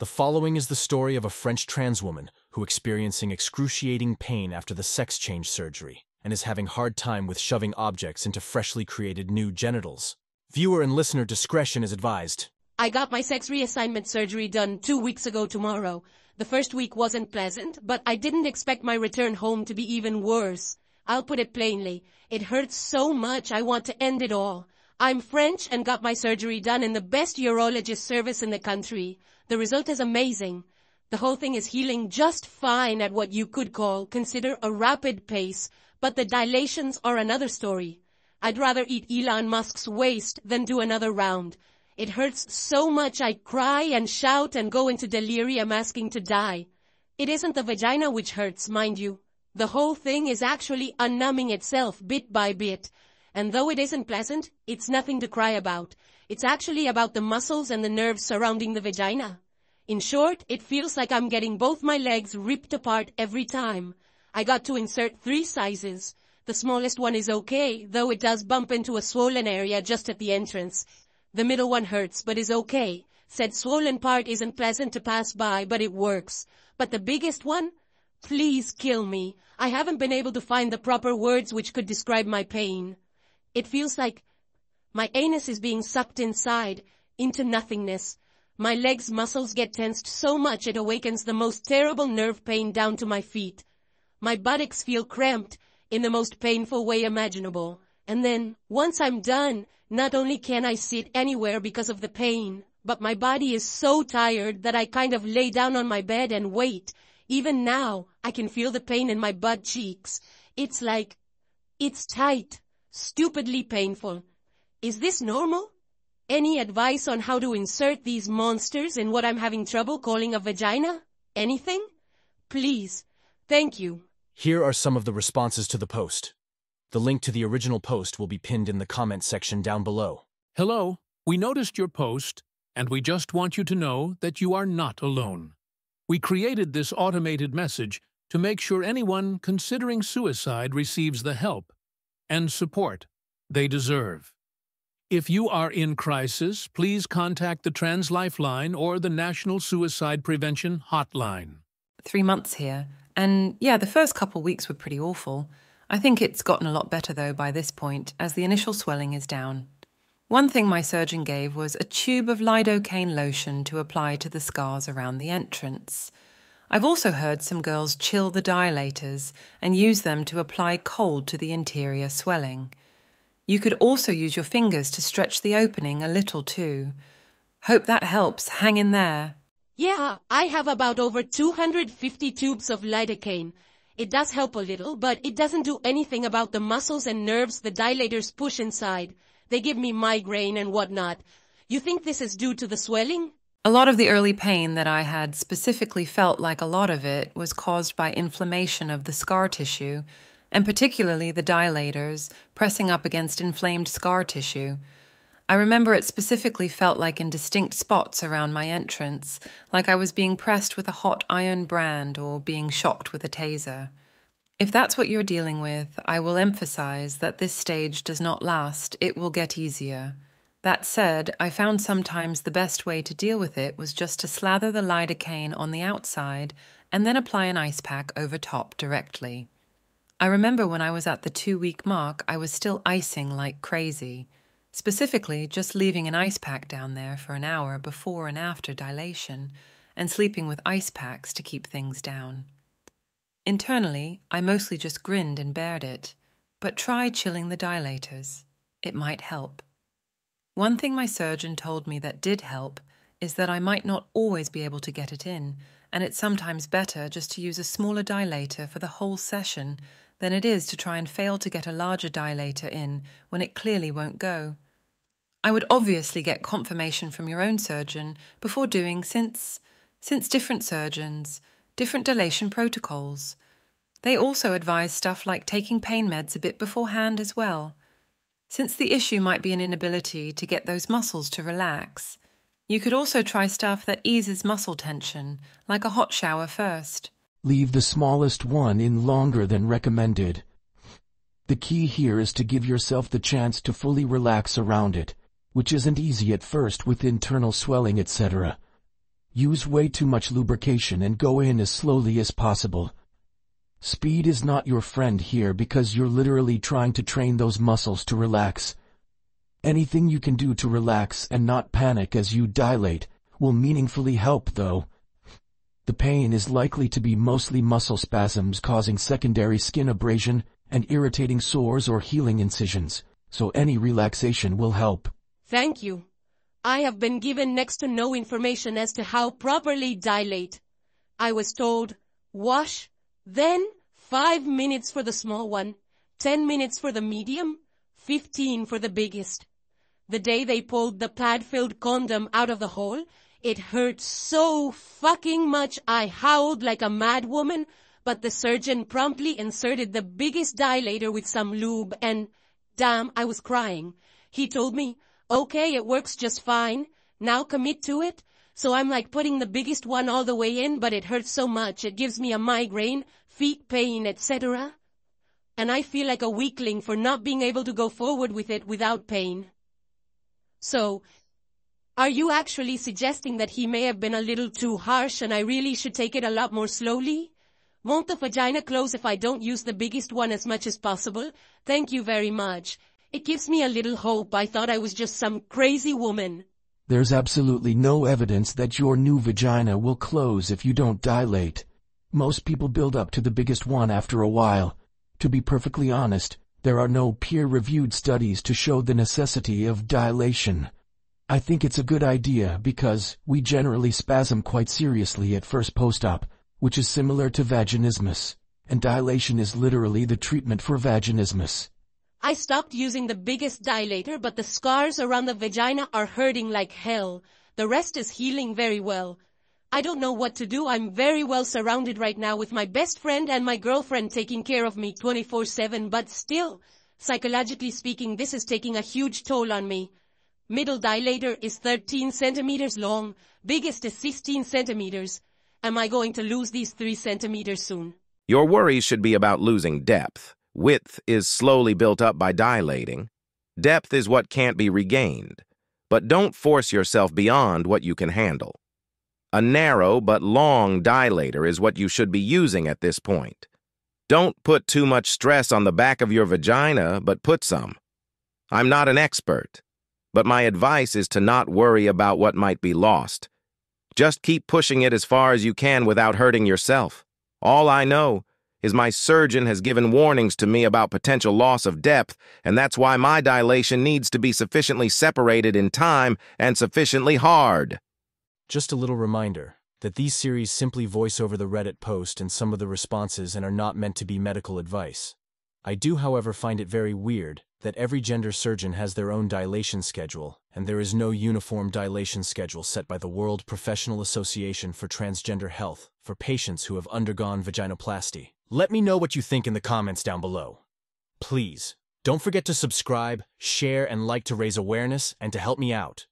The following is the story of a French trans woman who experiencing excruciating pain after the sex change surgery and is having hard time with shoving objects into freshly created new genitals. Viewer and listener discretion is advised. I got my sex reassignment surgery done 2 weeks ago tomorrow. The first week wasn't pleasant, but I didn't expect my return home to be even worse. I'll put it plainly, it hurts so much I want to end it all. I'm French and got my surgery done in the best urologist service in the country. The result is amazing. The whole thing is healing just fine at what you could consider a rapid pace, but the dilations are another story. I'd rather eat Elon Musk's waste than do another round. It hurts so much I cry and shout and go into delirium asking to die. It isn't the vagina which hurts, mind you. The whole thing is actually unnumbing itself bit by bit. And though it isn't pleasant, it's nothing to cry about. It's actually about the muscles and the nerves surrounding the vagina. In short, it feels like I'm getting both my legs ripped apart every time. I got to insert 3 sizes. The smallest one is okay, though it does bump into a swollen area just at the entrance. The middle one hurts, but is okay. Said swollen part isn't pleasant to pass by, but it works. But the biggest one? Please kill me. I haven't been able to find the proper words which could describe my pain. It feels like my anus is being sucked inside, into nothingness. My legs' muscles get tensed so much it awakens the most terrible nerve pain down to my feet. My buttocks feel cramped in the most painful way imaginable. And then, once I'm done, not only can I sit anywhere because of the pain, but my body is so tired that I kind of lay down on my bed and wait. Even now, I can feel the pain in my butt cheeks. It's tight, stupidly painful. Is this normal? Any advice on how to insert these monsters in what I'm having trouble calling a vagina? Anything? Please. Thank you. Here are some of the responses to the post. The link to the original post will be pinned in the comment section down below. Hello, we noticed your post, and we just want you to know that you are not alone. We created this automated message to make sure anyone considering suicide receives the help and support they deserve. If you are in crisis, please contact the Trans Lifeline or the National Suicide Prevention Hotline. 3 months here, and yeah, the first couple weeks were pretty awful. I think it's gotten a lot better though by this point, as the initial swelling is down. One thing my surgeon gave was a tube of lidocaine lotion to apply to the scars around the entrance. I've also heard some girls chill the dilators and use them to apply cold to the interior swelling. You could also use your fingers to stretch the opening a little too. Hope that helps. Hang in there. Yeah, I have about over 250 tubes of lidocaine. It does help a little, but it doesn't do anything about the muscles and nerves the dilators push inside. They give me migraine and whatnot. You think this is due to the swelling? A lot of the early pain that I had specifically felt like a lot of it was caused by inflammation of the scar tissue, and particularly the dilators pressing up against inflamed scar tissue. I remember it specifically felt like in distinct spots around my entrance, like I was being pressed with a hot iron brand or being shocked with a taser. If that's what you're dealing with, I will emphasize that this stage does not last. It will get easier. That said, I found sometimes the best way to deal with it was just to slather the lidocaine on the outside and then apply an ice pack over top directly. I remember when I was at the 2-week mark, I was still icing like crazy. Specifically, just leaving an ice pack down there for an hour before and after dilation, and sleeping with ice packs to keep things down. Internally, I mostly just grinned and bared it, but try chilling the dilators. It might help. One thing my surgeon told me that did help is that I might not always be able to get it in, and it's sometimes better just to use a smaller dilator for the whole session than it is to try and fail to get a larger dilator in when it clearly won't go. I would obviously get confirmation from your own surgeon before doing, since different surgeons, different dilation protocols. They also advise stuff like taking pain meds a bit beforehand as well. Since the issue might be an inability to get those muscles to relax, you could also try stuff that eases muscle tension, like a hot shower first. Leave the smallest one in longer than recommended. The key here is to give yourself the chance to fully relax around it, which isn't easy at first with internal swelling, etc. Use way too much lubrication and go in as slowly as possible. Speed is not your friend here because you're literally trying to train those muscles to relax. Anything you can do to relax and not panic as you dilate will meaningfully help though. The pain is likely to be mostly muscle spasms causing secondary skin abrasion and irritating sores or healing incisions, so any relaxation will help. Thank you. I have been given next to no information as to how properly dilate. I was told, wash, then 5 minutes for the small one, 10 minutes for the medium, 15 for the biggest. The day they pulled the plaid-filled condom out of the hole, it hurt so fucking much I howled like a mad woman, but the surgeon promptly inserted the biggest dilator with some lube and, damn, I was crying. He told me, okay, it works just fine, now commit to it. So I'm like putting the biggest one all the way in, but it hurts so much, it gives me a migraine, feet pain, etc. And I feel like a weakling for not being able to go forward with it without pain. So, are you actually suggesting that he may have been a little too harsh and I really should take it a lot more slowly? Won't the vagina close if I don't use the biggest one as much as possible? Thank you very much. It gives me a little hope. I thought I was just some crazy woman. There's absolutely no evidence that your new vagina will close if you don't dilate. Most people build up to the biggest one after a while. To be perfectly honest, there are no peer-reviewed studies to show the necessity of dilation. I think it's a good idea because we generally spasm quite seriously at first post-op, which is similar to vaginismus, and dilation is literally the treatment for vaginismus. I stopped using the biggest dilator, but the scars around the vagina are hurting like hell. The rest is healing very well. I don't know what to do. I'm very well surrounded right now with my best friend and my girlfriend taking care of me 24/7, but still, psychologically speaking, this is taking a huge toll on me. Middle dilator is 13 centimeters long, biggest is 16 centimeters. Am I going to lose these 3 centimeters soon? Your worries should be about losing depth. Width is slowly built up by dilating. Depth is what can't be regained. But don't force yourself beyond what you can handle. A narrow but long dilator is what you should be using at this point. Don't put too much stress on the back of your vagina, but put some. I'm not an expert, but my advice is to not worry about what might be lost. Just keep pushing it as far as you can without hurting yourself. All I know is my surgeon has given warnings to me about potential loss of depth, and that's why my dilation needs to be sufficiently separated in time and sufficiently hard. Just a little reminder that these series simply voice over the Reddit post and some of the responses and are not meant to be medical advice. I do, however, find it very weird that every gender surgeon has their own dilation schedule, and there is no uniform dilation schedule set by the World Professional Association for Transgender Health for patients who have undergone vaginoplasty. Let me know what you think in the comments down below. Please, don't forget to subscribe, share, and like to raise awareness and to help me out.